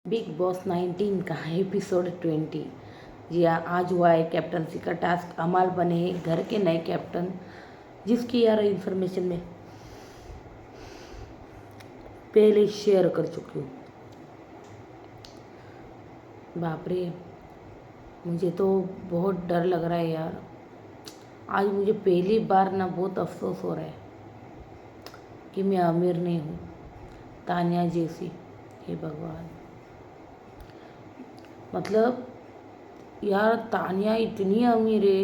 Big boss 19 का episode 20। जी हाँ, आज हुआ है कैप्टनसी का टास्क। अमाल बने हैं घर के नए कैप्टन, जिसकी यार इन्फॉर्मेशन मैं पहले शेयर कर चुकी हूँ। बाप रे, मुझे तो बहुत डर लग रहा है यार। आज मुझे पहली बार ना बहुत अफसोस हो रहा है कि मैं अमीर नहीं हूँ तानिया जैसी। हे भगवान, मतलब यार तानिया इतनी अमीर है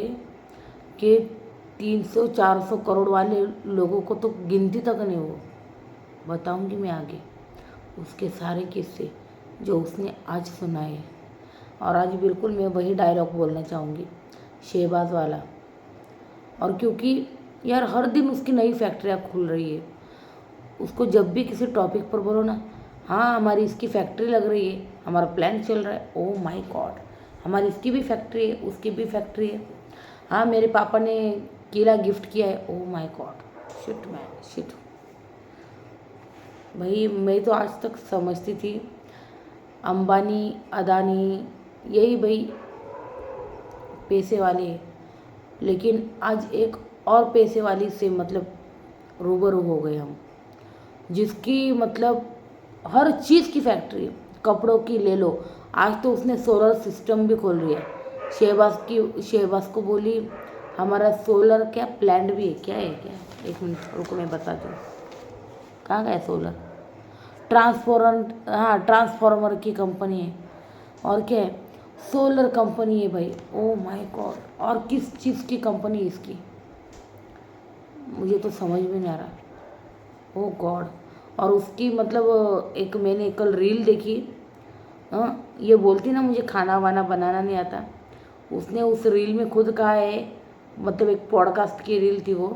कि 300-400 करोड़ वाले लोगों को तो गिनती तक नहीं हो। बताऊंगी मैं आगे उसके सारे किस्से जो उसने आज सुनाए। और आज बिल्कुल मैं वही डायलॉग बोलना चाहूँगी, शहबाज वाला। और क्योंकि यार हर दिन उसकी नई फैक्ट्रियाँ खुल रही है, उसको जब भी किसी टॉपिक पर बोलो ना, हाँ हमारी इसकी फैक्ट्री लग रही है, हमारा प्लान चल रहा है, ओ माय गॉड हमारी इसकी भी फैक्ट्री है, उसकी भी फैक्ट्री है, हाँ मेरे पापा ने किला गिफ्ट किया है, ओ my God, shit man shit. भाई मैं तो आज तक समझती थी अंबानी अदानी यही भाई पैसे वाले हैं, लेकिन आज एक और पैसे वाली से मतलब रूबरू हो गए हम, जिसकी मतलब हर चीज़ की फैक्ट्री है। कपड़ों की ले लो, आज तो उसने सोलर सिस्टम भी खोल रही है। शहबाज को बोली हमारा सोलर क्या प्लांट भी है, क्या है क्या है? एक मिनट रुको मैं बताती हूँ, कहाँ गया सोलर? ट्रांसफॉर्मर, हाँ ट्रांसफॉर्मर की कंपनी है। और क्या है? सोलर कंपनी है भाई, ओ माय गॉड। और किस चीज़ की कंपनी है इसकी, मुझे तो समझ में नहीं आ रहा, ओ गॉड। और उसकी मतलब एक मैंने कल रील देखी, हाँ ये बोलती ना मुझे खाना वाना बनाना नहीं आता, उसने उस रील में खुद कहा है, मतलब एक पॉडकास्ट की रील थी वो,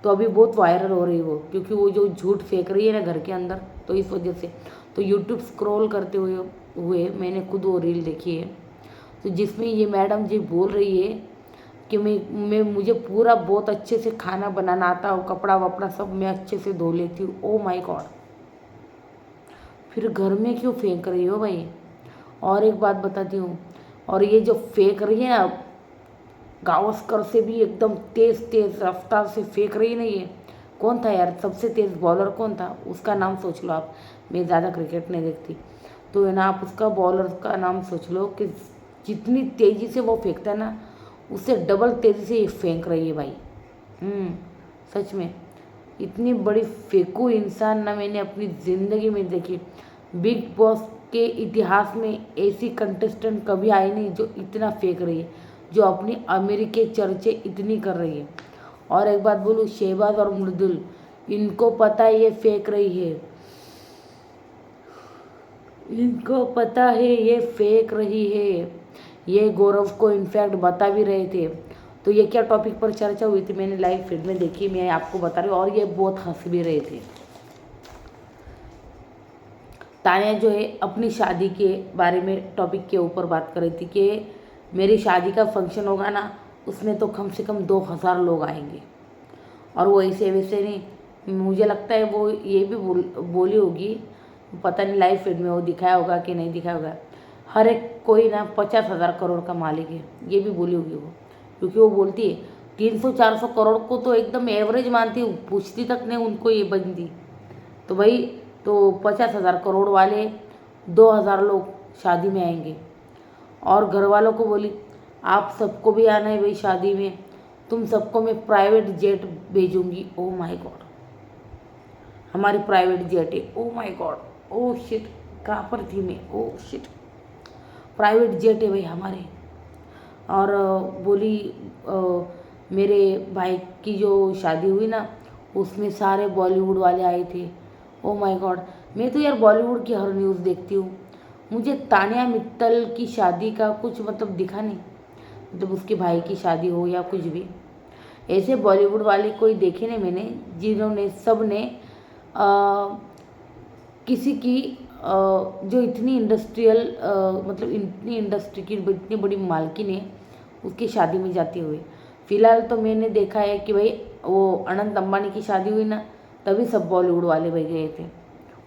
तो अभी बहुत वायरल हो रही है वो, क्योंकि वो जो झूठ फेंक रही है ना घर के अंदर, तो इस वजह से तो यूट्यूब स्क्रॉल करते हुए मैंने खुद वो रील देखी है, तो जिसमें ये मैडम जी बोल रही है कि मैं मुझे पूरा बहुत अच्छे से खाना बनाना आता हो, कपड़ा वपड़ा सब मैं अच्छे से धो लेती हूँ, ओ माय गॉड। फिर घर में क्यों फेंक रही हो भाई? और एक बात बताती हूँ, और ये जो फेंक रही है ना, गावस्कर से भी एकदम तेज़ तेज़ रफ्तार से फेंक रही नहीं है। कौन था यार सबसे तेज़ बॉलर, कौन था उसका नाम सोच लो आप। मैं ज़्यादा क्रिकेट नहीं देखती, तो है ना, आप उसका बॉलर का नाम सोच लो कि जितनी तेज़ी से वो फेंकता है ना, उससे डबल तेज़ी से ये फेंक रही है भाई। सच में इतनी बड़ी फेंकू इंसान ना मैंने अपनी ज़िंदगी में देखी। बिग बॉस के इतिहास में ऐसी कंटेस्टेंट कभी आई नहीं जो इतना फेंक रही है, जो अपनी अमीरी के चर्चे इतनी कर रही है। और एक बात बोलूँ, शहबाज और मृदुल, इनको पता है ये फेंक रही है, इनको पता है ये फेंक रही है। ये गौरव को इनफैक्ट बता भी रहे थे। तो ये क्या टॉपिक पर चर्चा हुई थी, मैंने लाइव फीड में देखी, मैं आपको बता रही हूँ, और ये बहुत हंस भी रहे थे। तानिया जो है अपनी शादी के बारे में टॉपिक के ऊपर बात कर रही थी कि मेरी शादी का फंक्शन होगा ना, उसमें तो कम से कम 2000 लोग आएंगे। और वो ऐसे वैसे नहीं, मुझे लगता है वो ये भी बोली होगी, पता नहीं लाइव फीड में वो दिखाया होगा कि नहीं दिखाया होगा, हर एक कोई ना 50,000 करोड़ का मालिक है, ये भी बोली होगी वो। क्योंकि वो बोलती है 300-400 करोड़ को तो एकदम एवरेज मानती हूँ, पूछती तक नहीं उनको ये बंदी। तो भाई तो 50,000 करोड़ वाले 2,000 लोग शादी में आएंगे। और घर वालों को बोली आप सबको भी आना है भाई शादी में, तुम सबको मैं प्राइवेट जेट भेजूंगी। ओ माय गॉड, हमारी प्राइवेट जेट है, ओ माय गॉड, ओ शिट, कहाँ पर थी मैं, ओ शिट, प्राइवेट जेट है भाई हमारे। और बोली मेरे भाई की जो शादी हुई ना, उसमें सारे बॉलीवुड वाले आए थे। ओ माय गॉड, मैं तो यार बॉलीवुड की हर न्यूज़ देखती हूँ, मुझे तानिया मित्तल की शादी का कुछ मतलब दिखा नहीं, मतलब उसके भाई की शादी हो या कुछ भी, ऐसे बॉलीवुड वाले कोई देखे नहीं मैंने, जिन्होंने सब ने किसी की जो इतनी इंडस्ट्रियल मतलब इतनी इंडस्ट्री की इतनी बड़ी मालकिन है, उसकी शादी में जाती हुई। फ़िलहाल तो मैंने देखा है कि भाई वो अनंत अंबानी की शादी हुई ना, तभी सब बॉलीवुड वाले भाई गए थे,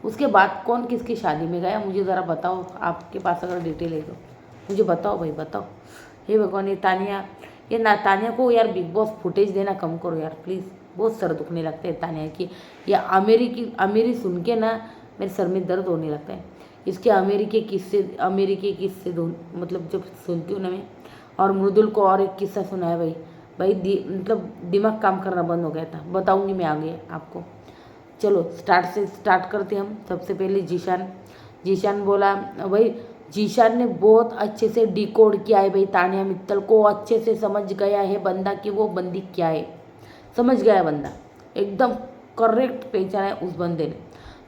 उसके बाद कौन किसकी शादी में गया मुझे ज़रा बताओ, आपके पास अगर डिटेल है तो मुझे बताओ भाई, बताओ। हे भगवान, ये तानिया, ये ना तानिया को यार बिग बॉस फुटेज देना कम करो यार प्लीज़। बहुत सर दुखने लगते हैं तानिया की, या अमेरी सुन के ना मेरे सर में दर्द होने लगता है। इसके अमेरिकी किस्से दो, मतलब जब सुनती हूँ ना मैं। और मृदुल को और एक किस्सा सुनाया भाई मतलब दिमाग काम करना बंद हो गया था। बताऊँगी मैं आगे आपको। चलो स्टार्ट करते हम। सबसे पहले जीशान बोला भाई, जीशान ने बहुत अच्छे से डिकोड किया है भाई, तानिया मित्तल को अच्छे से समझ गया है बंदा कि वो बंदी क्या है। समझ गया बंदा, एकदम करेक्ट पहचाना है उस बंदे ने।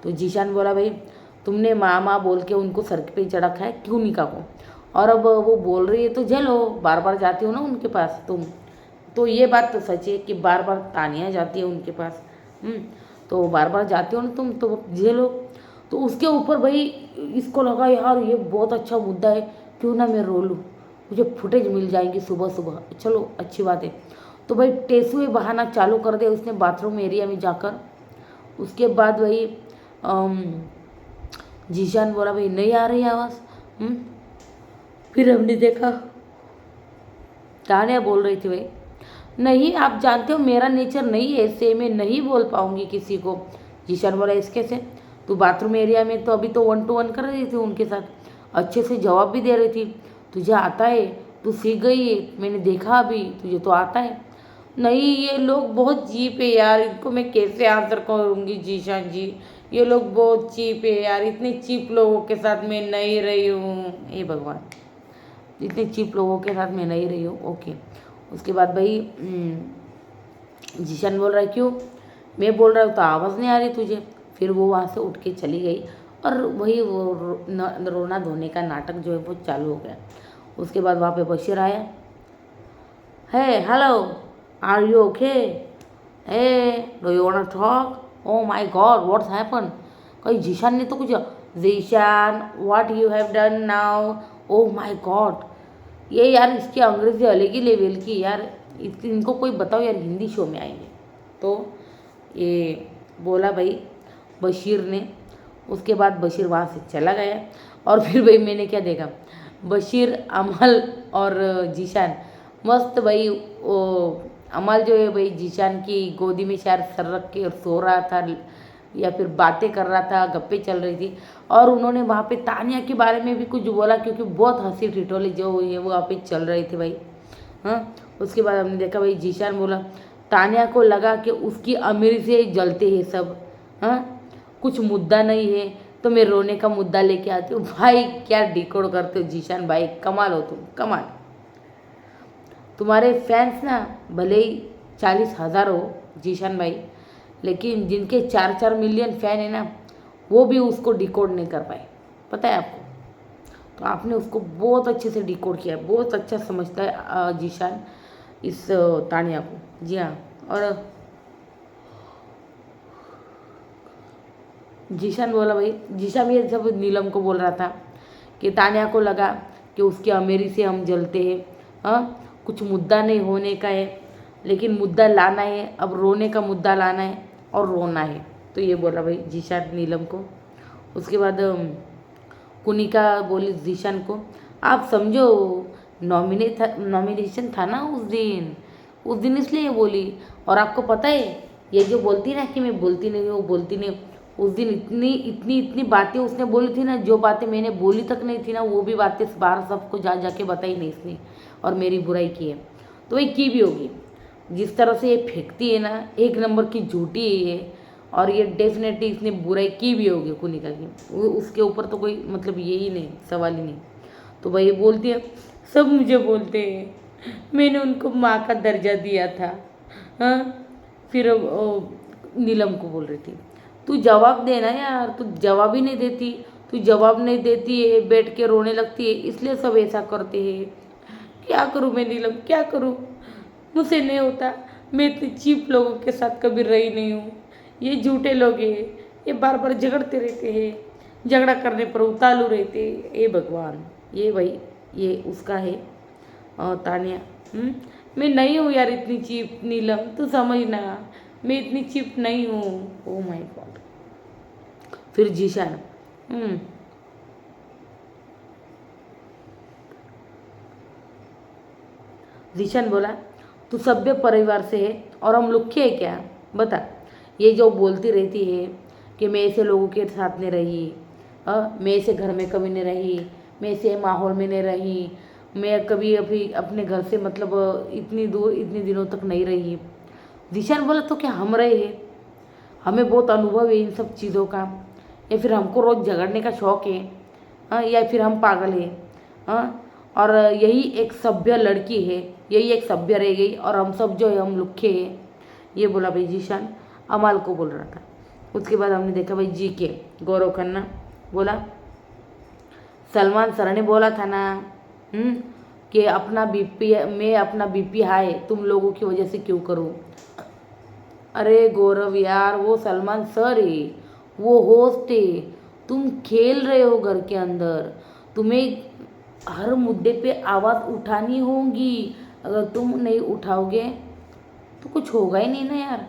तो जीशान बोला भाई, तुमने माँ बोल के उनको सर पे चढ़ा है क्यों निका को, और अब वो बोल रही है तो झेलो, बार बार जाती हो ना उनके पास तुम। तो ये बात तो सच है कि बार बार तानिया जाती है उनके पास। तो बार बार जाती हो ना तुम, तो झेलो। तो उसके ऊपर भाई इसको लगा यार ये बहुत अच्छा मुद्दा है, क्यों ना मैं रो लूँ, मुझे फुटेज मिल जाएगी सुबह सुबह। चलो अच्छी बात है। तो भाई टेसुए बहाना चालू कर दिया उसने बाथरूम एरिया में जाकर। उसके बाद भाई जीशान बोला भाई नहीं आ रही आवाज़। फिर हमने देखा तानिया बोल रही थी भाई, नहीं आप जानते हो मेरा नेचर नहीं है ऐसे, मैं नहीं बोल पाऊंगी किसी को। जीशान बोला इसके से, तू बाथरूम एरिया में तो अभी तो 1 to 1 कर रही थी उनके साथ, अच्छे से जवाब भी दे रही थी, तुझे आता है, तू सीख गई है, मैंने देखा अभी, तुझे तो आता है। नहीं ये लोग बहुत चीप है यार, इनको मैं कैसे आंसर करूँगी जीशान जी, ये लोग बहुत चीप है यार, इतने चीप लोगों के साथ मैं नहीं रही हूँ। हे भगवान, इतने चीप लोगों के साथ मैं नहीं रही हूँ। ओके। उसके बाद भाई जीशान बोल रहा है क्यों, मैं बोल रहा हूँ तो आवाज़ नहीं आ रही तुझे। फिर वो वहाँ से उठ के चली गई और वही वो रोना धोने का नाटक जो है वो चालू हो गया। उसके बाद वहाँ पे बशीर आया, hey hello are you okay, hey do you want to talk, oh my god what's happen. कहीं जीशान ने तो कुछ, Zeeshan what you have done now, oh my god. ये यार इसकी अंग्रेजी अलग ही लेवल की यार, इनको कोई बताओ यार हिंदी शो में आएंगे। तो ये बोला भाई बशीर ने। उसके बाद बशीर वहाँ से चला गया। और फिर भाई मैंने क्या देखा, बशीर, अमल और जीशान मस्त भाई, वो अमल जो है भाई जीशान की गोदी में शायद सर रख के सो रहा था, या फिर बातें कर रहा था, गप्पे चल रही थी। और उन्होंने वहाँ पे तानिया के बारे में भी कुछ बोला, क्योंकि बहुत हंसी ठिठोली जो ये वो वहाँ पे चल रही थी भाई। हाँ। उसके बाद हमने देखा भाई जीशान बोला, तानिया को लगा कि उसकी अमीरी से जलते हैं सब, हाँ कुछ मुद्दा नहीं है तो मैं रोने का मुद्दा लेके आती हूँ। भाई क्या डिकोड करते हो जीशान भाई, कमाल हो तुम, कमाल। तुम्हारे फैंस ना भले ही 40,000 हो जीशान भाई, लेकिन जिनके 4-4 मिलियन फ़ैन है ना, वो भी उसको डिकोड नहीं कर पाए, पता है आपको। तो आपने उसको बहुत अच्छे से डिकोड किया, बहुत अच्छा समझता है जीशान इस तानिया को। जी हाँ। और जीशान बोला भाई, जीशान ये सब नीलम को बोल रहा था कि तानिया को लगा कि उसकी अमीरी से हम जलते हैं, हाँ कुछ मुद्दा नहीं होने का है, लेकिन मुद्दा लाना है, अब रोने का मुद्दा लाना है और रोना है। तो ये बोला भाई जीशान नीलम को। उसके बाद कुनिका बोली जीशान को, आप समझो नॉमिनेशन था ना उस दिन इसलिए बोली। और आपको पता है ये जो बोलती ना कि मैं बोलती नहीं हूँ, बोलती नहीं, उस दिन इतनी बातें उसने बोली थी ना, जो बातें मैंने बोली तक नहीं थी ना, वो भी बातें बाहर सबको जाके बताई नहीं इसने, और मेरी बुराई की है। तो ये की भी होगी, जिस तरह से ये फेंकती है ना, 1 नंबर की झूठी है ये। और ये डेफिनेटली इसने बुराई की भी होगी कुनिका की, उसके ऊपर तो कोई मतलब यही नहीं, सवाल ही नहीं। तो भाई ये बोलती है, सब मुझे बोलते हैं, मैंने उनको माँ का दर्जा दिया था। हाँ। फिर नीलम को बोल रही थी, तू जवाब देना यार, तू जवाब ही नहीं देती, तू जवाब नहीं देती है, बैठ के रोने लगती है, इसलिए सब ऐसा करते हैं। क्या करूँ मैं नीलम, क्या करूँ, मुझसे नहीं होता, मैं इतने चीप लोगों के साथ कभी रही नहीं हूँ। ये झूठे लोग हैं, ये बार बार झगड़ते रहते हैं, झगड़ा करने पर उतालू रहते हैं। ए भगवान, ये भाई ये उसका है तानिया। मैं नहीं हूँ यार इतनी चीप नीलम, तू समझना, मैं इतनी चीप नहीं हूँ। ओ माय गॉड। फिर जीशान, जीशान बोला तू सभ्य परिवार से है और हम लुखे है क्या, बता। ये जो बोलती रहती है कि मैं ऐसे लोगों के साथ नहीं रही, मैं ऐसे घर में कभी नहीं रही, मैं ऐसे माहौल में नहीं रही, मैं कभी अभी अपने घर से मतलब इतनी दूर इतने दिनों तक नहीं रही। जीशान बोला तो क्या हम रहे हैं, हमें बहुत अनुभव है इन सब चीज़ों का, या फिर हमको रोज़ झगड़ने का शौक़ है, हाँ, या फिर हम पागल हैं, हाँ। और यही एक सभ्य लड़की है, यही एक सभ्य रह गई और हम सब जो है हम लुखे हैं। ये बोला भाई जीशान, अमाल को बोल रहा था। उसके बाद हमने देखा भाई जी के गौरव खन्ना बोला सलमान सर ने बोला था ना कि अपना बीपी, मैं अपना बीपी हाई तुम लोगों की वजह से क्यों करूं। अरे गौरव यार, वो सलमान सर है, वो होस्ट है, तुम खेल रहे हो घर के अंदर, तुम्हें हर मुद्दे पे आवाज़ उठानी होगी। अगर तुम नहीं उठाओगे तो कुछ होगा ही नहीं ना यार।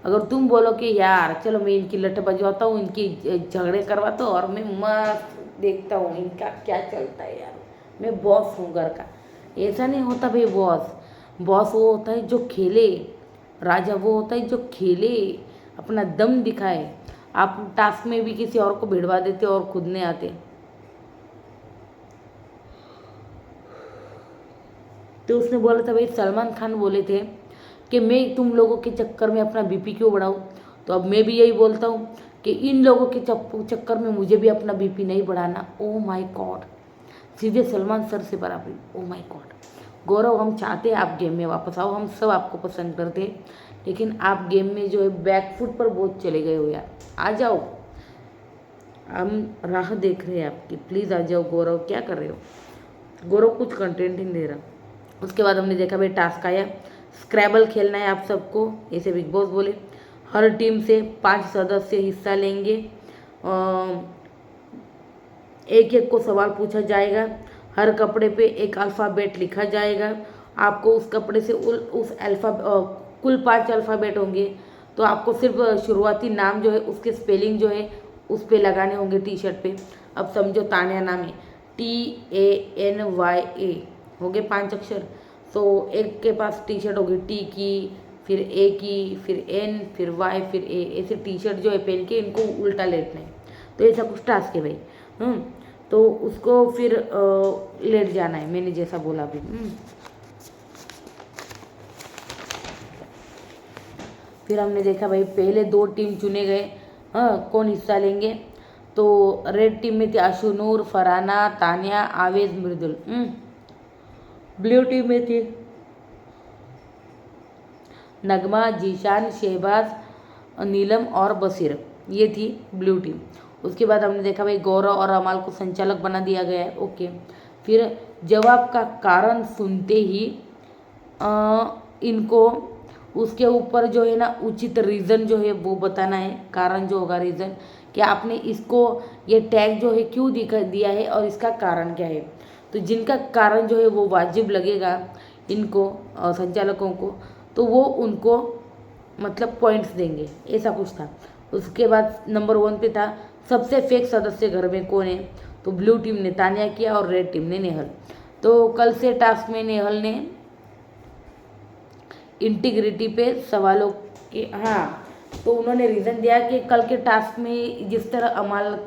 अगर तुम बोलो कि यार चलो मैं इनकी लट बजवाता हूँ, इनकी झगड़े करवाता हूँ और मैं मस्त देखता हूँ इनका क्या चलता है यार, मैं बॉस हूँ घर का, ऐसा नहीं होता भाई। बॉस बॉस वो होता है जो खेले, राजा वो होता है जो खेले, अपना दम दिखाए। आप टास्क में भी किसी और को भिड़वा देते और खुद नहीं आते। तो उसने बोला था भाई सलमान खान बोले थे कि मैं तुम लोगों के चक्कर में अपना बीपी क्यों बढ़ाऊँ, तो अब मैं भी यही बोलता हूँ कि इन लोगों के चक्कर में मुझे भी अपना बीपी नहीं बढ़ाना। ओ माय गॉड, सीधे सलमान सर से बराबरी। ओ माय गॉड गौरव, हम चाहते हैं आप गेम में वापस आओ, हम सब आपको पसंद करते हैं, लेकिन आप गेम में जो है बैकफुट पर बहुत चले गए हो यार, आ जाओ, हम राह देख रहे हैं आपकी, प्लीज़ आ जाओ गौरव। क्या कर रहे हो गौरव, कुछ कंटेंट ही नहीं दे रहा। उसके बाद हमने देखा भाई टास्क आया, स्क्रैबल खेलना है आप सबको, ऐसे बिग बॉस बोले। हर टीम से 5 सदस्य हिस्सा लेंगे, एक एक को सवाल पूछा जाएगा, हर कपड़े पे एक अल्फ़ाबेट लिखा जाएगा। आपको उस कपड़े से उस कुल 5 अल्फ़ाबेट होंगे, तो आपको सिर्फ शुरुआती नाम जो है उसके स्पेलिंग जो है उस पर लगाने होंगे टी शर्ट पे। अब समझो तान्या नाम है, TANYA, हो गए 5 अक्षर। तो एक के पास टी शर्ट होगी टी की, फिर ए की, फिर एन, फिर वाई, फिर ए, ऐसे टी शर्ट जो है पहन के इनको उल्टा लेटना है। तो ऐसा कुछ टास्क है भाई। तो उसको फिर लेट जाना है, मैंने जैसा बोला अभी। फिर हमने देखा भाई पहले 2 टीम चुने गए, हाँ, कौन हिस्सा लेंगे। तो रेड टीम में थी आशुनूर, फरहाना, तान्या, आवेद, मृदुल। ब्लू टीम में थी नगमा, जीशान, शहबाज, नीलम और बशीर, ये थी ब्लू टीम। उसके बाद हमने देखा भाई गौरव और अमाल को संचालक बना दिया गया है, ओके। फिर जवाब का कारण सुनते ही इनको उसके ऊपर जो है ना उचित रीज़न जो है वो बताना है, कारण जो होगा रीज़न, कि आपने इसको ये टैग जो है क्यों दिया है और इसका कारण क्या है। तो जिनका कारण जो है वो वाजिब लगेगा इनको संचालकों को, तो वो उनको मतलब पॉइंट्स देंगे, ऐसा कुछ था। उसके बाद नंबर 1 पे था सबसे फेक सदस्य घर में कौन है, तो ब्लू टीम ने तान्या किया और रेड टीम ने नेहल। तो कल से टास्क में नेहल ने इंटीग्रिटी पे सवालों के, हाँ, तो उन्होंने रीज़न दिया कि कल के टास्क में जिस तरह अमाल,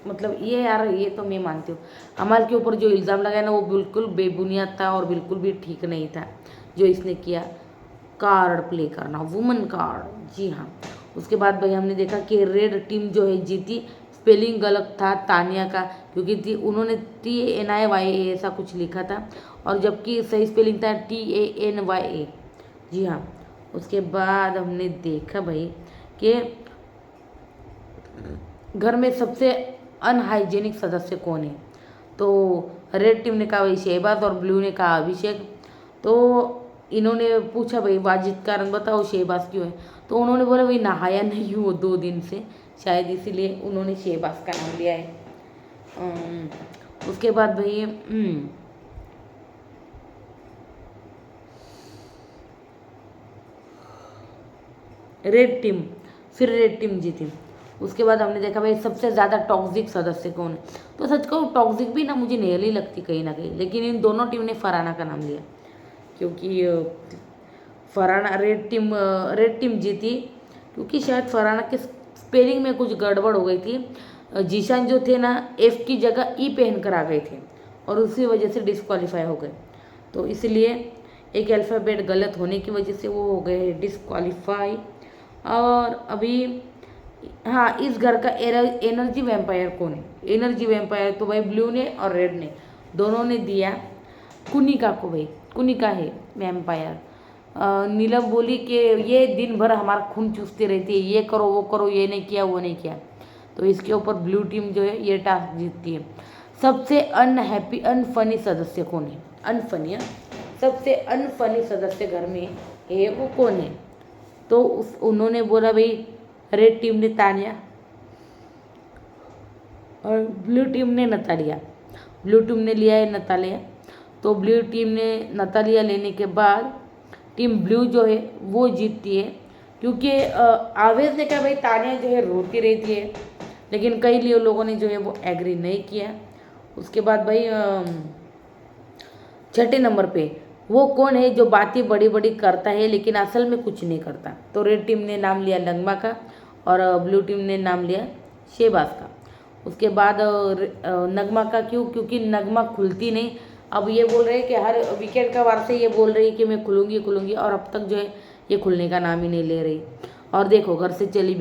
मतलब ये यार ये तो मैं मानती हूँ, अमाल के ऊपर जो इल्ज़ाम लगाया ना वो बिल्कुल बेबुनियाद था और बिल्कुल भी ठीक नहीं था जो इसने किया, कार्ड प्ले करना, वुमन कार्ड, जी हाँ। उसके बाद भाई हमने देखा कि रेड टीम जो है जीती, स्पेलिंग गलत था तान्या का, क्योंकि उन्होंने TANYA ऐसा कुछ लिखा था और जबकि सही स्पेलिंग था TANYA, जी हाँ। उसके बाद हमने देखा भाई कि घर में सबसे अनहाइजेनिक सदस्य कौन है, तो रेड टीम ने कहा भाई शहबाज और ब्लू ने कहा अभिषेक। तो इन्होंने पूछा भाई वाजिब कारण बताओ शहबाज क्यों है, तो उन्होंने बोला भाई नहाया नहीं हूँ 2 दिन से, शायद इसीलिए उन्होंने शहबाज का नाम लिया है। उसके बाद भाई रेड टीम, फिर रेड टीम जीती। उसके बाद हमने देखा भाई सबसे ज़्यादा टॉक्सिक सदस्य कौन है। तो सच कहूँ टॉक्सिक भी ना मुझे नेहल ही लगती कहीं ना कहीं, लेकिन इन दोनों टीम ने फरहाना का नाम लिया क्योंकि फरहाना रेड टीम जीती क्योंकि शायद फरहाना के स्पेलिंग में कुछ गड़बड़ हो गई थी। जीशान जो थे ना एफ की जगह ई पहन कर आ गए थे और उसी वजह से डिस्क्वालीफाई हो गए। तो इसलिए एक अल्फ़ाबेट गलत होने की वजह से वो हो गए डिस्क्वालीफाई। और अभी हाँ, इस घर का एनर्जी वैम्पायर कौन है? एनर्जी वैम्पायर तो भाई ब्लू ने और रेड ने दोनों ने दिया कुनिका को। भाई कुनिका है वैम्पायर। नीलम बोली कि ये दिन भर हमारा खून चूसती रहती है, ये करो वो करो, ये नहीं किया वो नहीं किया। तो इसके ऊपर ब्लू टीम जो है ये टास्क जीतती है। सबसे अनहैप्पी अनफनी सदस्य कौन है? अनफनी, सबसे अनफनी सदस्य घर में है वो कौन है? तो उन्होंने बोला भाई रेड टीम ने तानिया और ब्लू टीम ने नतालिया। ब्लू टीम ने लिया है नतालिया। तो ब्लू टीम ने नतालिया लेने के बाद टीम ब्लू जो है वो जीतती है क्योंकि आवेश ने कहा भाई तानिया जो है रोती रहती है, लेकिन कई लोगों ने जो है वो एग्री नहीं किया। उसके बाद भाई छठे नंबर पे वो कौन है जो बातें बड़ी बड़ी करता है लेकिन असल में कुछ नहीं करता? तो रेड टीम ने नाम लिया नगमा का और ब्लू टीम ने नाम लिया शहबाज का। उसके बाद नगमा का क्यों? क्योंकि नगमा खुलती नहीं। अब ये बोल रहे हैं कि हर वीकेंड का वार से ये बोल रही है कि मैं खुलूँगी खुलूँगी, और अब तक जो है ये खुलने का नाम ही नहीं ले रही। और देखो घर से चली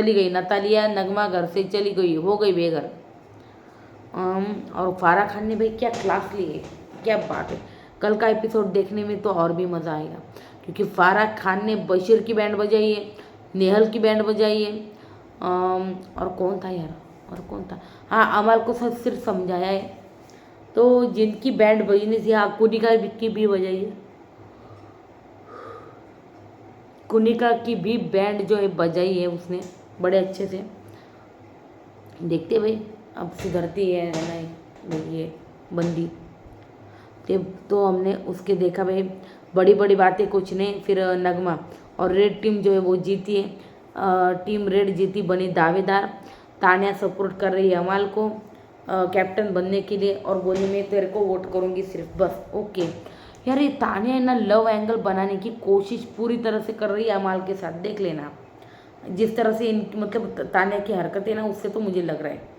गई नतालिया नगमा घर से चली गई, हो गई बेघर। और फारा खान ने भाई क्या क्लास ली है, क्या बात है। कल का एपिसोड देखने में तो और भी मज़ा आएगा क्योंकि फारा खान ने बशीर की बैंड बजाई है, नेहल की बैंड बजाई है, और कौन था यार, और कौन था, हाँ अमल को सिर्फ समझाया है। तो जिनकी बैंड बजनी थी, हाँ कुनिका की भी बजाई है, कुनिका की भी बैंड जो है बजाई है उसने बड़े अच्छे से। देखते भाई अब सुधरती है ना ये बंदी। तो हमने उसके देखा भाई बड़ी बड़ी बातें कुछ नहीं। फिर नगमा और रेड टीम जो है वो जीती है। टीम रेड जीती, बनी दावेदार। तानिया सपोर्ट कर रही है अमाल को कैप्टन बनने के लिए और बोली मैं तेरे को वोट करूँगी सिर्फ, बस। ओके यार, ये तानिया ना लव एंगल बनाने की कोशिश पूरी तरह से कर रही है अमाल के साथ। देख लेना जिस तरह से इनकी मतलब तानिया की हरकतें ना, उससे तो मुझे लग रहा है।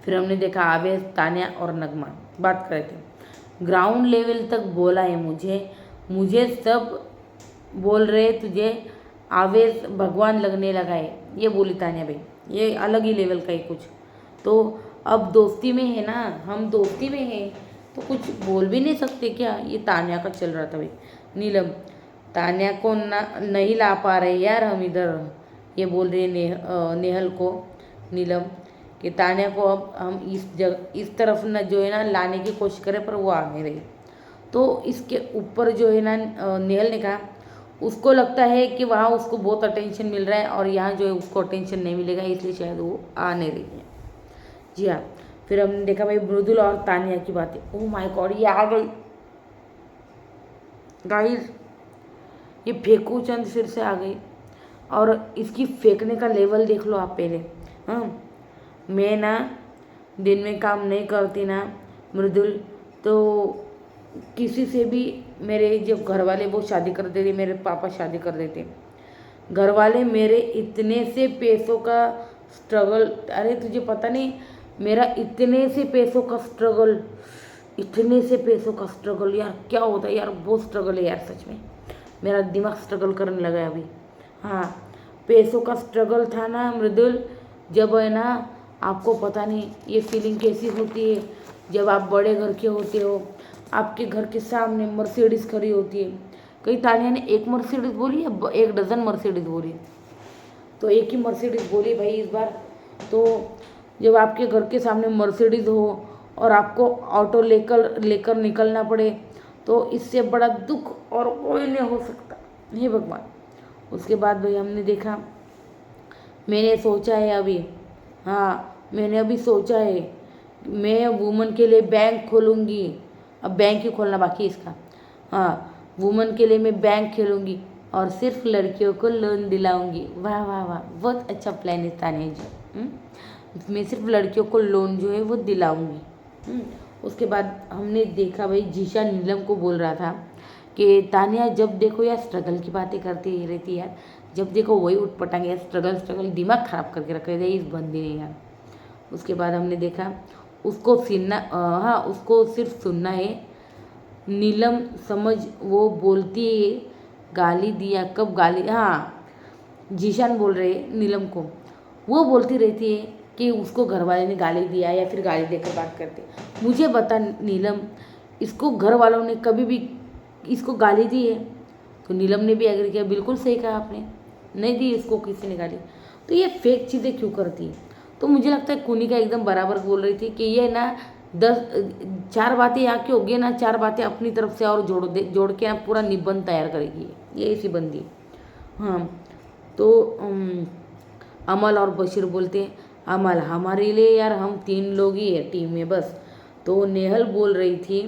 फिर हमने देखा आवेश, तानिया और नगमा बात कर रहे थे। ग्राउंड लेवल तक बोला है मुझे सब बोल रहे तुझे आवेश भगवान लगने लगा है, ये बोली तानिया भाई। ये अलग ही लेवल का है कुछ। तो अब दोस्ती में है ना, हम दोस्ती में हैं तो कुछ बोल भी नहीं सकते क्या? ये तानिया का चल रहा था भाई। नीलम, तानिया को ना नहीं ला पा रहे यार हम इधर, ये बोल रही है नेहल को नीलम कि तानिया को अब हम इस तरफ ना जो है ना लाने की कोशिश करें, पर वो आ नहीं रही। तो इसके ऊपर जो है ना नेहल ने कहा उसको लगता है कि वहाँ उसको बहुत अटेंशन मिल रहा है और यहाँ जो है उसको अटेंशन नहीं मिलेगा, इसलिए शायद वो आ नहीं रही है। जी हाँ, फिर हमने देखा भाई मृदुल और तानिया की बातें। ओह माय गॉड, ये आ गई गाइस, ये फेंकू चंद फिर से आ गई और इसकी फेंकने का लेवल देख लो आप पहले। हाँ, मैं ना दिन में काम नहीं करती ना मृदुल, तो किसी से भी मेरे जो घर वाले वो शादी कर देते, मेरे पापा शादी कर देते। घर वाले मेरे इतने से पैसों का स्ट्रगल, अरे तुझे पता नहीं मेरा इतने से पैसों का स्ट्रगल, इतने से पैसों का स्ट्रगल यार क्या होता है यार, बहुत स्ट्रगल है यार सच में। मेरा दिमाग स्ट्रगल करने लगा है अभी। हाँ, पैसों का स्ट्रगल था ना मृदुल, जब है ना आपको पता नहीं ये फीलिंग कैसी होती है जब आप बड़े घर के होते हो, आपके घर के सामने मर्सिडीज़ खड़ी होती है। कहीं तानिया ने एक मर्सिडीज़ बोली या एक डज़न मर्सिडीज़ बोली? तो एक ही मर्सिडीज़ बोली भाई इस बार। तो जब आपके घर के सामने मर्सिडीज़ हो और आपको ऑटो लेकर निकलना पड़े, तो इससे बड़ा दुख और कोई नहीं हो सकता। हे भगवान। उसके बाद भाई हमने देखा, मैंने सोचा है अभी, हाँ मैंने अभी सोचा है मैं वुमन के लिए बैंक खोलूँगी। अब बैंक ही खोलना बाकी है इसका। हाँ, वुमन के लिए मैं बैंक खेलूँगी और सिर्फ लड़कियों को लोन दिलाऊंगी। वाह वाह वाह, बहुत अच्छा प्लान है तानिया जी। मैं सिर्फ लड़कियों को लोन जो है वो दिलाऊंगी। उसके बाद हमने देखा भाई जीशा नीलम को बोल रहा था कि तानिया जब देखो यार स्ट्रगल की बातें करती ही रहती यार, जब देखो वही उठ पटांगे यार, स्ट्रगल स्ट्रगल दिमाग ख़राब करके रखे थे इस बंदी ने यार। उसके बाद हमने देखा उसको सुनना, हाँ उसको सिर्फ सुनना है। नीलम समझ वो बोलती है गाली दिया कब गाली, हाँ जीशान बोल रहे नीलम को, वो बोलती रहती है कि उसको घर वाले ने गाली दिया या फिर गाली देकर बात करते। मुझे बता नीलम, इसको घर वालों ने कभी भी इसको गाली दी है? तो नीलम ने भी एग्री किया, बिल्कुल सही कहा आपने, नहीं दी इसको किसी ने गाली। तो ये फेक चीज़ें क्यों करती है? तो मुझे लगता है कुनिका एकदम बराबर बोल रही थी कि ये ना 4 बातें यहाँ की होगी ना, 4 बातें अपनी तरफ से और जोड़ के ना पूरा निबंध तैयार करेगी ये ऐसी बंदी। हाँ तो अमल और बशीर बोलते हैं अमल हमारे लिए यार हम 3 लोग ही है टीम में बस। तो नेहल बोल रही थी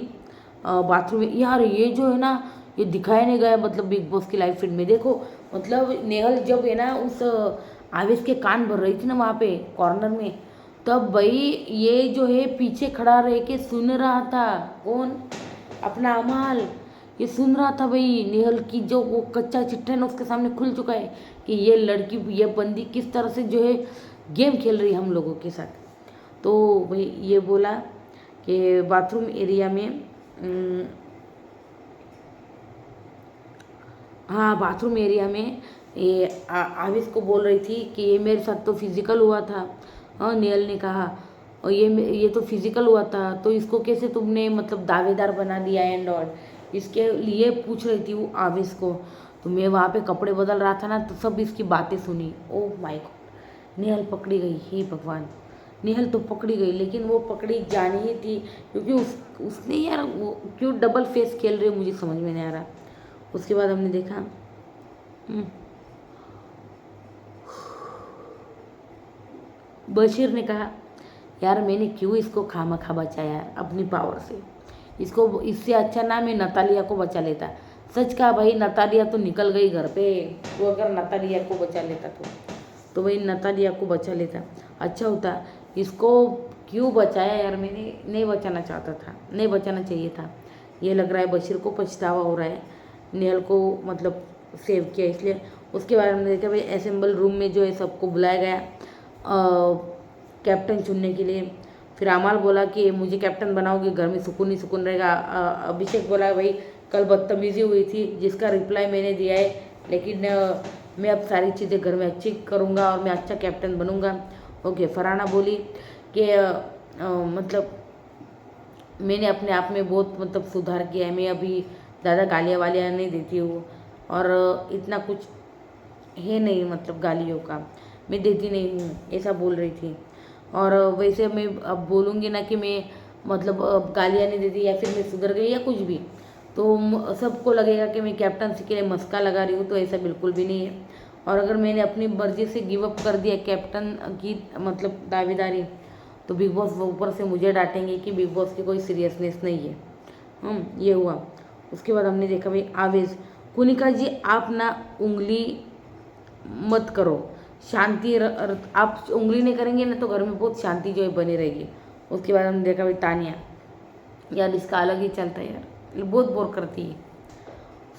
बाथरूम में, यार ये जो है ना ये दिखाया नहीं गया मतलब बिग बॉस की लाइव फीड में। देखो मतलब नेहल जब है ना उस आवेश के कान भर रही थी ना वहाँ पे कॉर्नर में, तब भाई ये जो है पीछे खड़ा रह के सुन रहा था। कौन? अपना अमाल, ये सुन रहा था भाई नेहल की जो वो कच्चा चिट्ठा है ना उसके सामने खुल चुका है कि ये लड़की ये बंदी किस तरह से जो है गेम खेल रही है हम लोगों के साथ। तो भाई ये बोला कि बाथरूम एरिया में हाँ बाथरूम एरिया में ये आविश को बोल रही थी कि ये मेरे साथ तो फिजिकल हुआ था। हाँ नेहल ने कहा और ये तो फिजिकल हुआ था तो इसको कैसे तुमने मतलब दावेदार बना दिया एंड ऑल, इसके लिए पूछ रही थी वो आविश को। तो मैं वहाँ पे कपड़े बदल रहा था ना तो सब इसकी बातें सुनी। ओह माय गॉड, नेहल पकड़ी गई, हे भगवान, नेहल तो पकड़ी गई लेकिन वो पकड़ी जानी ही थी क्योंकि उसने यार वो क्यों डबल फेस खेल रही है मुझे समझ में नहीं आ रहा। उसके बाद हमने देखा बशीर ने कहा यार मैंने क्यों इसको खामखा बचाया अपनी पावर से, इसको इससे अच्छा ना मैं नतालिया को बचा लेता। सच कहा भाई, नतालिया तो निकल गई घर पे, वो अगर नतालिया को बचा लेता तो भाई नतालिया को बचा लेता अच्छा होता। इसको क्यों बचाया यार, मैंने नहीं बचाना चाहता था, नहीं बचाना चाहिए था। ये लग रहा है बशीर को पछतावा हो रहा है, नेहल को मतलब सेव किया इसलिए। उसके बाद हमने देखा भाई असेंबल रूम में जो है सबको बुलाया गया कैप्टन चुनने के लिए। फिर अमाल बोला कि मुझे कैप्टन बनाओगे, घर में सुकून ही सुकून रहेगा। अभिषेक बोला भाई कल बदतमीज़ी हुई थी जिसका रिप्लाई मैंने दिया है, लेकिन मैं अब सारी चीज़ें घर में अच्छी करूँगा और मैं अच्छा कैप्टन बनूँगा। ओके। फरहाना बोली कि मतलब मैंने अपने आप में बहुत मतलब सुधार किया है, मैं अभी ज़्यादा गालियाँ वालियाँ नहीं देती हूँ और इतना कुछ है नहीं मतलब गालियों का मैं देती नहीं हूँ, ऐसा बोल रही थी। और वैसे मैं अब बोलूँगी ना कि मैं मतलब अब गालियाँ नहीं देती या फिर मैं सुधर गई या कुछ भी, तो सबको लगेगा कि मैं कैप्टनसी के लिए मस्का लगा रही हूँ, तो ऐसा बिल्कुल भी नहीं है। और अगर मैंने अपनी मर्जी से गिव अप कर दिया कैप्टन की मतलब दावेदारी, तो बिग बॉस ऊपर से मुझे डांटेंगे कि बिग बॉस की कोई सीरियसनेस नहीं है। ये हुआ। उसके बाद हमने देखा भाई आवेश, कुनिका जी आप ना उंगली मत करो, शांति आप उंगली नहीं करेंगे ना तो घर में बहुत शांति जो है बनी रहेगी। उसके बाद हमने देखा भाई तानिया, यार इसका अलग ही चलता है यार, बहुत बोर करती है।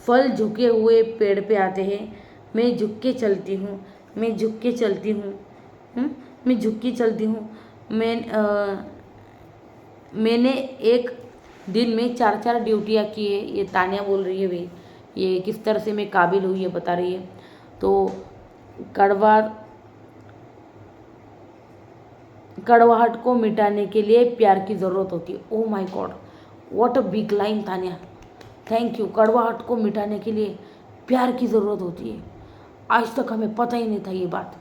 फल झुके हुए पेड़ पे आते हैं, मैं झुक के चलती हूँ, मैं झुक के चलती हूँ, मैं झुक के चलती हूँ। मैंने एक दिन में 4-4 ड्यूटियाँ की है, ये तानिया बोल रही है भाई, ये किस तरह से मैं काबिल हुई है बता रही है। तो कड़वाहट को मिटाने के लिए प्यार की ज़रूरत होती है। Oh my God, what a big line Tania, thank you. कड़वाहट को मिटाने के लिए प्यार की ज़रूरत होती है, आज तक हमें पता ही नहीं था ये बात।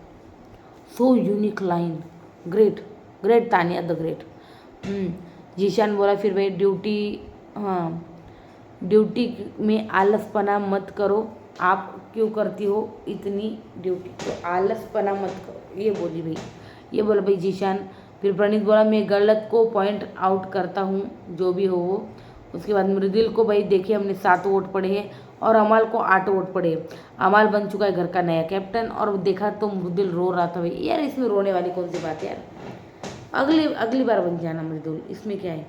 So unique line, great great Tania the great. Zeeshan बोला फिर भाई ड्यूटी में आलसपना मत करो, आप क्यों करती हो इतनी ड्यूटी, तो आलसपना मत करो, ये बोली भाई, ये बोला भाई जीशान। फिर प्रणीत बोला मैं गलत को पॉइंट आउट करता हूँ जो भी हो वो। उसके बाद मृदुल को भाई देखिए हमने 7 वोट पड़े हैं और अमाल को 8 वोट पड़े हैं। अमाल बन चुका है घर का नया कैप्टन। और देखा तो मृदुल रो रहा था भाई। यार इसमें रोने वाली कौन सी बात है यार, अगली बार बन जाना मृदुल, इसमें क्या है।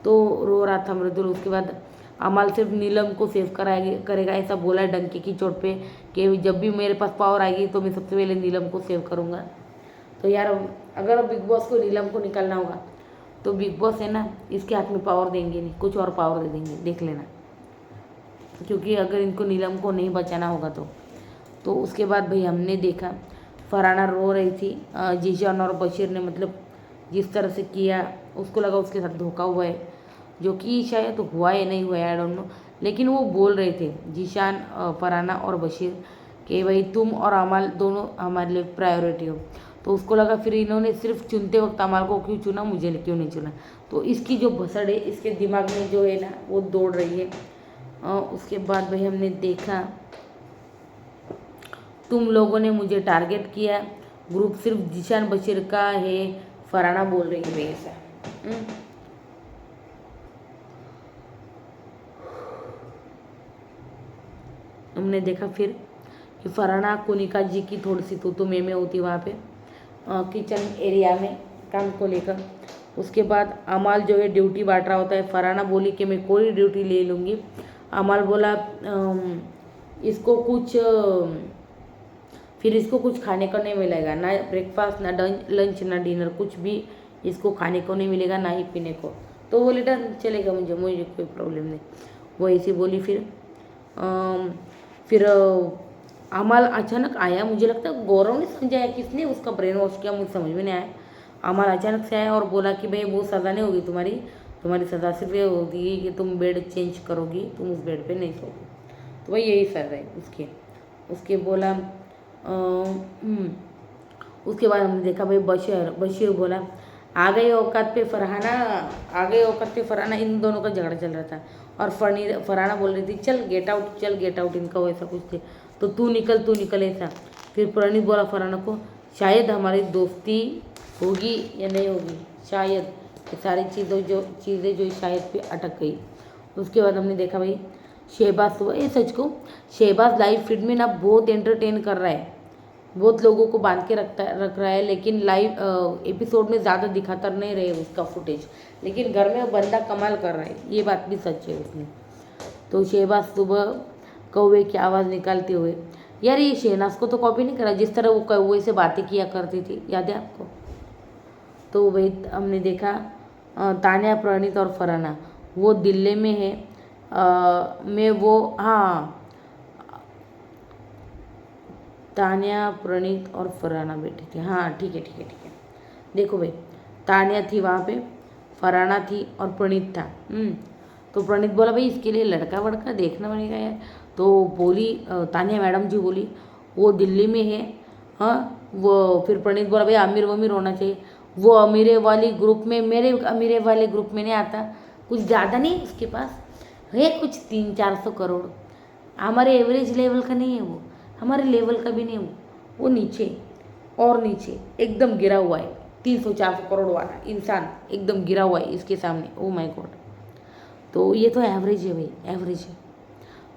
तो रो रहा था मृदुल। उसके बाद अमाल सिर्फ नीलम को सेव करेगा ऐसा बोला है डंके की चोट पे कि जब भी मेरे पास पावर आएगी तो मैं सबसे पहले नीलम को सेव करूँगा। तो यार अगर बिग बॉस को नीलम को निकालना होगा तो बिग बॉस है ना इसके हाथ में पावर देंगे नहीं, कुछ और पावर दे देंगे, देख लेना। क्योंकि अगर इनको नीलम को नहीं बचाना होगा तो उसके बाद भाई हमने देखा फरहाना रो रही थी। जीशान और बशीर ने मतलब जिस तरह से किया उसको लगा उसके साथ धोखा हुआ है, जो कि शायद हुआ है नहीं हुआ है आई डोंट नो। लेकिन वो बोल रहे थे जीशान, फरहाना और बशीर कि भाई तुम और अमाल दोनों हमारे लिए प्रायोरिटी हो। तो उसको लगा फिर इन्होंने सिर्फ चुनते वक्त अमाल को क्यों चुना, मुझे क्यों नहीं चुना। तो इसकी जो भसड़ है इसके दिमाग में जो है ना वो दौड़ रही है। उसके बाद भाई हमने देखा तुम लोगों ने मुझे टारगेट किया, ग्रुप सिर्फ जीशान बशीर का है, फरहाना बोल रही है भाई ऐसा। हमने देखा फिर कि फरहाना कोनिका जी की थोड़ी सी तू में होती वहाँ पे किचन एरिया में काम को लेकर। उसके बाद अमाल जो है ड्यूटी बांट रहा होता है। फरहाना बोली कि मैं कोई ड्यूटी ले लूँगी। अमाल बोला इसको कुछ फिर इसको कुछ खाने को नहीं मिलेगा, ना ब्रेकफास्ट ना लंच ना डिनर, कुछ भी इसको खाने को नहीं मिलेगा ना ही पीने को। तो वो लेटर चलेगा, मुझे कोई प्रॉब्लम नहीं, वो ऐसी बोली। फिर अमाल अचानक आया, मुझे लगता है गौरव ने समझाया किसने उसका ब्रेन वॉश किया, मुझे समझ में नहीं आया। अमाल अचानक से आया और बोला कि भाई वो सज़ा नहीं होगी तुम्हारी सज़ा सिर्फ ये होगी कि तुम बेड चेंज करोगी, तुम उस बेड पे नहीं सोगी। तो भाई यही सज़ा है उसके बोला। उसके बाद हमने देखा भाई बशीर बोला आ गई औकात पे फरहाना, इन दोनों का झगड़ा चल रहा था। और फरहाना बोल रही थी चल गेट आउट, इनका वैसा कुछ थे, तो तू निकल ऐसा। फिर प्रणीत बोला फरहाना को शायद हमारी दोस्ती होगी या नहीं होगी, शायद ये सारी चीज़ें जो शायद पे अटक गई। उसके बाद हमने देखा भाई शहबाज लाइव फीड में ना बहुत एंटरटेन कर रहा है, बहुत लोगों को बांध के रख रहा है। लेकिन लाइव एपिसोड में ज़्यादा दिखाता नहीं रहे उसका फुटेज, लेकिन घर में बंदा कमाल कर रहा है, ये बात भी सच है उसमें। तो शहबाज सुबह कौवे की आवाज़ निकालते हुए, यार ये शहनाज को तो कॉपी नहीं करा, जिस तरह वो कौवे से बातें किया करती थी, याद है आपको। तो वही हमने देखा तान्या, प्रणीत और फरहाना वो दिल्ली में है। तान्या, प्रणीत और फरहाना बैठे थे। हाँ ठीक है। देखो भाई तान्या थी वहाँ पे, फरहाना थी और प्रणीत था। तो प्रणीत बोला भाई इसके लिए लड़का वड़का देखना पड़ेगा यार। तो बोली तान्या मैडम जी बोली वो दिल्ली में है। हाँ वो फिर प्रणीत बोला भाई अमीर वमीर होना चाहिए, वो अमीरे वाली ग्रुप में, मेरे अमीरे वाले ग्रुप में नहीं आता, कुछ ज़्यादा नहीं उसके पास है, कुछ 300-400 करोड़, हमारे एवरेज लेवल का नहीं है वो, हमारे लेवल का भी नहीं वो नीचे और नीचे एकदम गिरा हुआ है। 300-400 करोड़ वाला इंसान एकदम गिरा हुआ है इसके सामने, ओ माय गॉड। तो ये तो एवरेज है भाई, एवरेज है।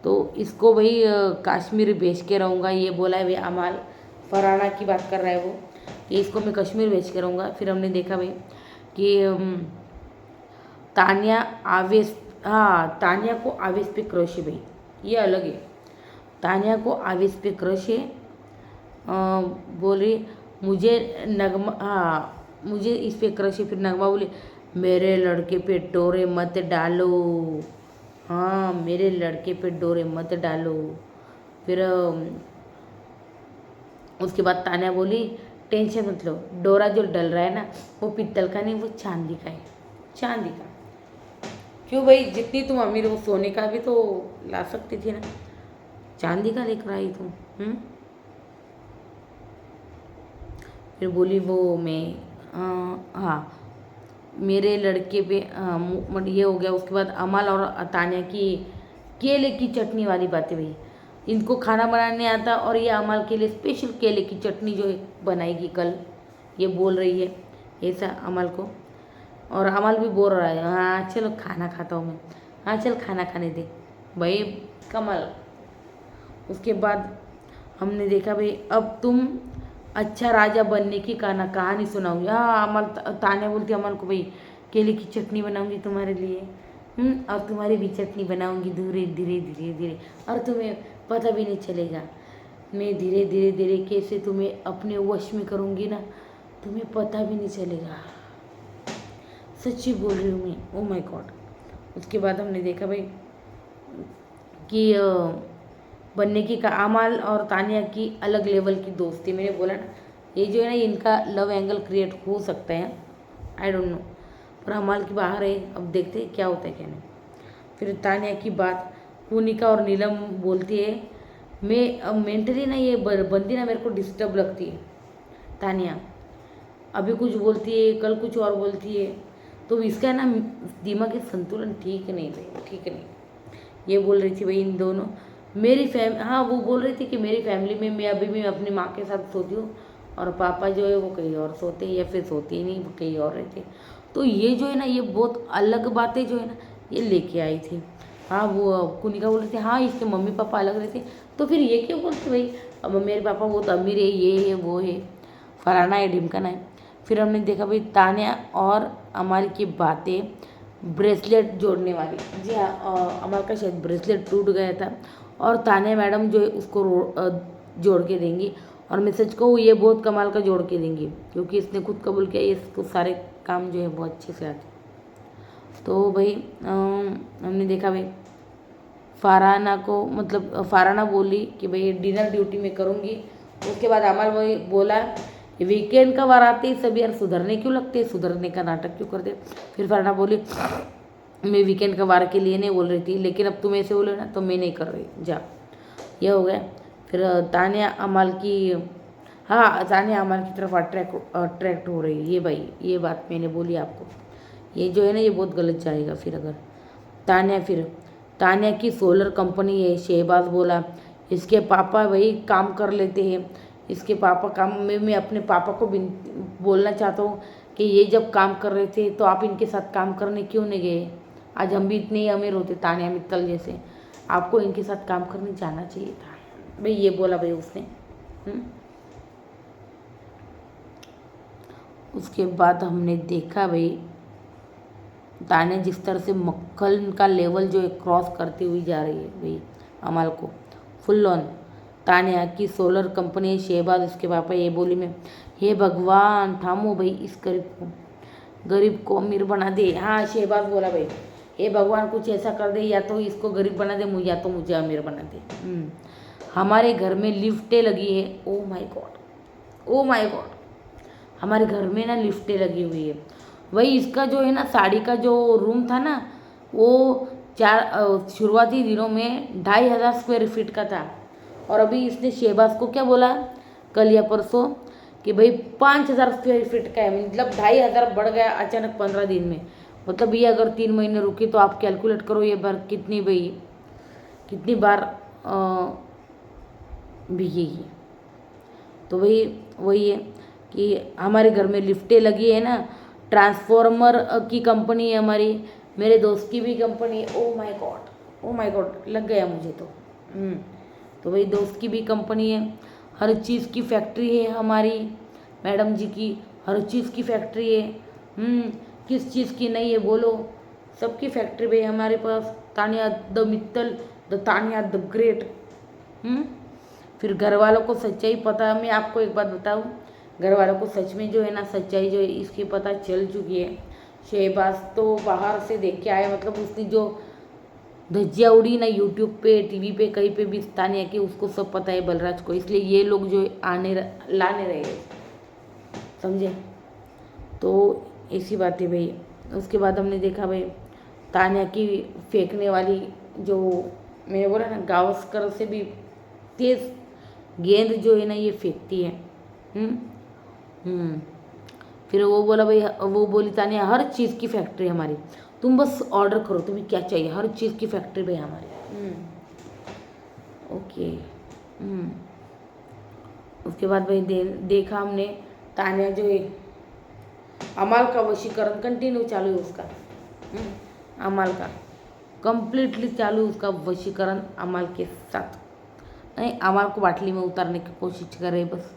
तो इसको भाई कश्मीर भेज के रहूँगा, ये बोला है भाई अमाल, फरहाना की बात कर रहा है वो कि इसको मैं कश्मीर भेज के रहूँगा। फिर हमने देखा भाई कि तान्या को आवेश पे क्रश है भाई, ये अलग है। तान्या को आवेश पे क्रश है। बोली मुझे इस पे क्रश है। फिर नगमा बोली मेरे लड़के पे डोरे मत डालो, हाँ मेरे लड़के पे डोरे मत डालो। फिर उसके बाद तान्या बोली टेंशन मत लो, डोरा जो डल रहा है ना वो पित्तल का नहीं, वो चांदी का है, चांदी का। क्यों भाई, जितनी तुम अमीर हो सोने का भी तो ला सकती थी ना, चांदी का लेकर आई तुम। फिर बोली वो मैं मेरे लड़के पे ये हो गया। उसके बाद अमाल और तान्या की केले की चटनी वाली बातें भाई, इनको खाना बनाने आता और ये अमाल के लिए स्पेशल केले की चटनी जो है बनाएगी कल, ये बोल रही है ऐसा अमाल को। और अमाल भी बोल रहा है हाँ चलो खाना खाता हूँ मैं। हाँ चल खाना खाने दे भाई। कमल। उसके बाद हमने देखा भाई अब तुम अच्छा राजा बनने की कहानी सुनाऊंगी। हाँ अमल ताने बोलती अमल को भाई केले की चटनी बनाऊंगी तुम्हारे लिए। और तुम्हारी भी चटनी बनाऊंगी धीरे धीरे धीरे धीरे, और तुम्हें पता भी नहीं चलेगा। मैं धीरे धीरे धीरे कैसे तुम्हें अपने वश में करूंगी ना, तुम्हें पता भी नहीं चलेगा। सच्ची बोल रही हूँ मैं, ओ माय गॉड। उसके बाद हमने देखा भाई कि बनने की अमल और तानिया की अलग लेवल की दोस्ती। मैंने बोला ना ये जो है ना इनका लव एंगल क्रिएट हो सकता है, आई डोंट नो, पर अमल की बाहर है। अब देखते हैं क्या होता है क्या नहीं। फिर तानिया की बात पूनिका और नीलम बोलती है मैं मेंटली ना ये बंदी ना मेरे को डिस्टर्ब लगती है। तानिया अभी कुछ बोलती है कल कुछ और बोलती है, तो इसका ना दिमागी संतुलन ठीक नहीं भाई, ठीक नहीं। ये बोल रही थी भाई इन दोनों हाँ वो बोल रही थी कि मेरी फैमिली में मैं अभी भी अपनी माँ के साथ सोती हूँ और पापा जो है वो कहीं और सोते हैं, या फिर सोते ही नहीं वो कहीं और रहते। तो ये जो है ना ये बहुत अलग बातें जो है ना ये लेके आई थी। हाँ वो कुनिका बोल रही थी हाँ इसके मम्मी पापा अलग रहते, तो फिर ये क्यों बोलते भाई अब मेरे पापा बहुत अमीर है, ये है वो है, फलाना है ढिमकाना है। फिर हमने देखा भाई तान्या और अमल की बातें ब्रेसलेट जोड़ने वाली। जी हाँ अमल का शायद ब्रेसलेट टूट गया था और तान्या मैडम जो है उसको जोड़ के देंगी। और मैं सच कहूँ ये बहुत कमाल का जोड़ के देंगी, क्योंकि इसने खुद कबूल किया इसको सारे काम जो है बहुत अच्छे से आते। तो भाई हमने देखा भाई फाराना को मतलब फाराना बोली कि भाई डिनर ड्यूटी में करूँगी। उसके बाद अमल भाई बोला वीकेंड का वार आते ही सब यार सुधरने क्यों लगते, सुधरने का नाटक क्यों करते। फिर फाराना बोली मैं वीकेंड का वार के लिए नहीं बोल रही थी, लेकिन अब तुम ऐसे बोले ना तो मैं नहीं कर रही, जा। ये हो गया। फिर तान्या अमल की हाँ तान्या अमल की तरफ अट्रैक्ट हो रही है। ये भाई ये बात मैंने बोली आपको, ये जो है ना ये बहुत गलत जाएगा। फिर अगर तान्या की सोलर कंपनी है। शहबाज बोला इसके पापा वही काम कर लेते हैं, इसके पापा काम में मैं अपने पापा को बोलना चाहता हूँ कि ये जब काम कर रहे थे तो आप इनके साथ काम करने क्यों नहीं गए। आज हम भी इतने ही अमीर होते तान्या मित्तल जैसे, आपको इनके साथ काम करने जाना चाहिए था भाई। ये बोला भाई उसने। उसके बाद हमने देखा भाई तान्या जिस तरह से मक्खन का लेवल जो है क्रॉस करती हुई जा रही है भाई अमल को फुल ऑन। तान्या की सोलर कंपनी शहबाज उसके पापा ये बोली मैं हे भगवान थामो भाई इस गरीब को अमीर बना दे। हाँ शहबाज बोला भाई हे भगवान कुछ ऐसा कर दे, या तो इसको गरीब बना दे या तो मुझे अमीर बना दे। हमारे घर में लिफ्टें लगी है। ओ my God, O my God, हमारे घर में ना लिफ्टें लगी हुई है। वही इसका जो है ना साड़ी का जो रूम था ना वो शुरुआती दिनों में 2500 स्क्वायर फीट का था, और अभी इसने शहबाज को क्या बोला कल या परसों कि भाई 5000 स्क्वायर फीट का है, मतलब 2500 बढ़ गया अचानक 15 दिन में। मतलब ये अगर 3 महीने रुकी तो आप कैलकुलेट करो ये बार कितनी बार भीगेगी। तो भाई वही है कि हमारे घर में लिफ्टें लगी है ना, ट्रांसफॉर्मर की कंपनी है हमारी, मेरे दोस्त की भी कंपनी है। ओ my God, O my God, लग गया मुझे तो। तो भाई दोस्त की भी कंपनी है, हर चीज़ की फैक्ट्री है हमारी मैडम जी की, हर चीज़ की फैक्ट्री है। किस चीज़ की नहीं है बोलो, सबकी फैक्ट्री भाई हमारे पास। Tanya the Mittal, the Tanya the great. फिर घर वालों को सच्चाई पता, मैं आपको एक बात बताऊँ, घर वालों को सच में जो है ना सच्चाई जो है इसकी पता चल चुकी है। शहबाज तो बाहर से देख के आया, मतलब उसने जो धज्जियाँ उड़ी ना यूट्यूब पे टीवी पे कहीं पे भी तान्या की, उसको सब पता है बलराज को, इसलिए ये लोग जो लाने रहे, समझे। तो ऐसी बात है भाई। उसके बाद हमने देखा भाई तान्या की फेंकने वाली जो मैंने बोला ना गावस्कर से भी तेज गेंद जो है ना ये फेंकती है। फिर वो बोला भाई, वो बोली तान्या हर चीज़ की फैक्ट्री हमारी, तुम बस ऑर्डर करो तुम्हें क्या चाहिए, हर चीज़ की फैक्ट्री भाई हमारी। ओके। उसके बाद भाई देखा हमने तान्या जो है अमल का वशीकरण कंटिन्यू चालू है उसका, अमल का। कंप्लीटली चालू उसका वशीकरण अमाल के साथ। नहीं, अमाल को बाटली में उतारने की कोशिश कर रहे बस।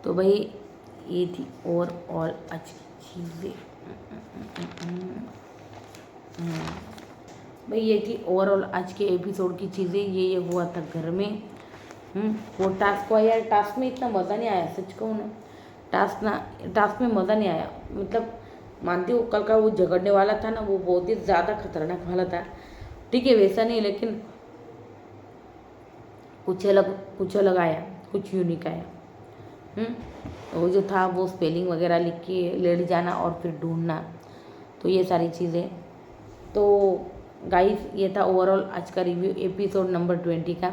तो भाई ये थी ओवरऑल आज की चीज़ें। भाई ये थी ओवरऑल आज के एपिसोड की चीज़ें। ये हुआ था घर में। वो टास्क हुआ यार, टास्क में इतना मज़ा नहीं आया सच कहूँ ना। टास्क में मज़ा नहीं आया, मतलब मानती हूँ कल का वो झगड़ने वाला था ना, वो बहुत ही ज़्यादा खतरनाक वाला था। ठीक है वैसा नहीं, लेकिन कुछ अलग आया, कुछ यूनिक आया। वो जो था वो स्पेलिंग वगैरह लिख के लेट जाना और फिर ढूंढना, तो ये सारी चीज़ें। तो गाइस ये था ओवरऑल आज का रिव्यू एपिसोड नंबर 20 का।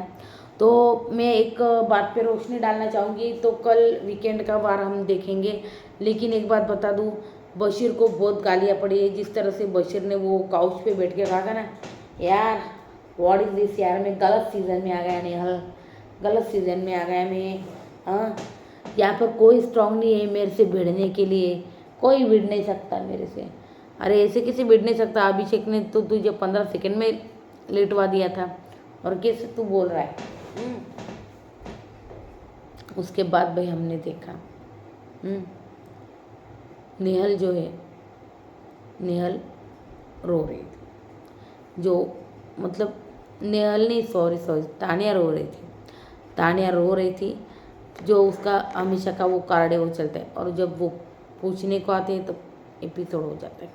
तो मैं एक बात पे रोशनी डालना चाहूँगी। तो कल वीकेंड का वार हम देखेंगे, लेकिन एक बात बता दूँ, बशीर को बहुत गालियाँ पड़ी है। जिस तरह से बशीर ने वो काउच पे बैठ के कहा था ना, यार व्हाट इज़ दिस यार, मैं गलत सीज़न में आ गया नेहल, गलत सीज़न में आ गया मैं। हाँ, यहाँ पर कोई स्ट्रांग नहीं है मेरे से भिड़ने के लिए, कोई भिड़ नहीं सकता मेरे से। अरे ऐसे किसी भिड़ नहीं सकता, अभिषेक ने तो तुझे 15 सेकंड में लेटवा दिया था, और कैसे तू बोल रहा है। उसके बाद भाई हमने देखा नेहल जो है, नेहल रो रही थी। जो मतलब नेहल नहीं, सॉरी तानिया रो रही थी। तानिया रो रही थी। जो उसका हमेशा का वो कार्ड है वो चलता है, और जब वो पूछने को आते हैं तो एपिसोड हो जाता है।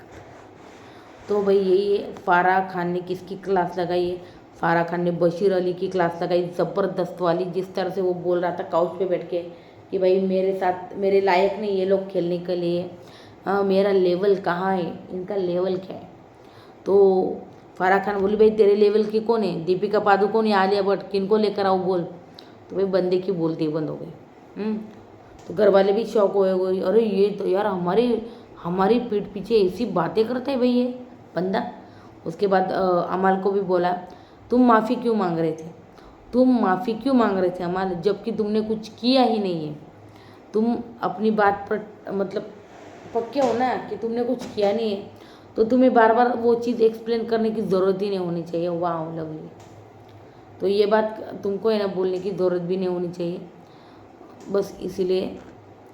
तो भाई यही है, फारा खान ने किसकी क्लास लगाई है? फारा खान ने बशीर अली की क्लास लगाई, ज़बरदस्त वाली। जिस तरह से वो बोल रहा था काउच पे बैठ के कि भाई मेरे साथ मेरे लायक नहीं ये लोग खेलने के लिए, हाँ मेरा लेवल कहाँ है, इनका लेवल क्या है। तो फारा खान बोली भाई तेरे लेवल की कौन है? दीपिका पादुकोण या आलिया भट्ट, किनको लेकर आओ बोल। तो भाई बंदे की बोलती बंद हो गई। तो घर वाले भी शौक हुए, अरे ये तो यार हमारी पीठ पीछे ऐसी बातें करता है भाई ये बंदा। उसके बाद अमाल को भी बोला, तुम माफ़ी क्यों मांग रहे थे? तुम माफ़ी क्यों मांग रहे थे अमाल, जबकि तुमने कुछ किया ही नहीं है। तुम अपनी बात पर मतलब पक्के हो ना कि तुमने कुछ किया नहीं है, तो तुम्हें बार बार वो चीज़ एक्सप्लेन करने की ज़रूरत ही नहीं होनी चाहिए। वाह लवली। तो ये बात तुमको है ना बोलने की ज़रूरत भी नहीं होनी चाहिए, बस इसीलिए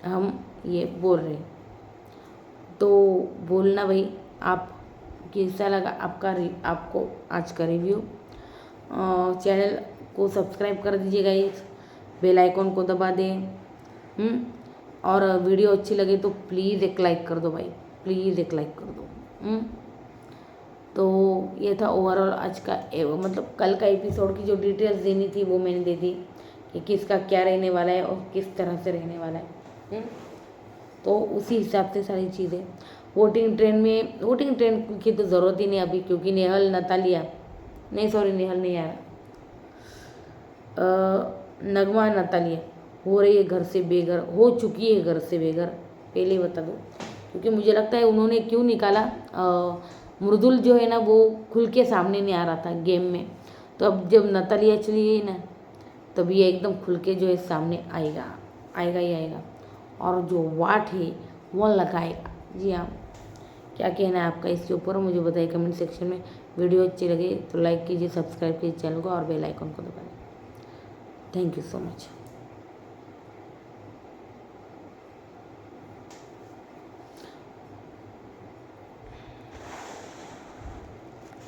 हम ये बोल रहे हैं। तो बोलना भाई आप कैसा लगा आपको आज का रिव्यू। चैनल को सब्सक्राइब कर दीजिएगा, इस बेल आइकॉन को दबा दें। और वीडियो अच्छी लगे तो प्लीज़ एक लाइक कर दो भाई, प्लीज़ एक लाइक कर दो। तो ये था ओवरऑल आज का मतलब कल का एपिसोड की जो डिटेल्स देनी थी वो मैंने दे दी कि किसका क्या रहने वाला है और किस तरह से रहने वाला है। तो उसी हिसाब से सारी चीज़ें। वोटिंग ट्रेंड की तो ज़रूरत ही नहीं अभी, क्योंकि नेहल नेहल नहीं यार, नगमा नतालिया हो रही है घर से बेघर, हो चुकी है घर से बेघर, पहले ही बता दो। क्योंकि मुझे लगता है उन्होंने क्यों निकाला, मृदुल जो है ना वो खुल के सामने नहीं आ रहा था गेम में। तो अब जब नतालिया चली गई ना, तब ये एकदम खुल के जो है सामने आएगा ही आएगा, और जो वाट है वो लगाएगा। जी हाँ, क्या कहना है आपका इसके ऊपर मुझे बताइए कमेंट सेक्शन में। वीडियो अच्छी लगे तो लाइक कीजिए, सब्सक्राइब कीजिए चैनल को और बेल आइकन को दबाइए। Thank you so much.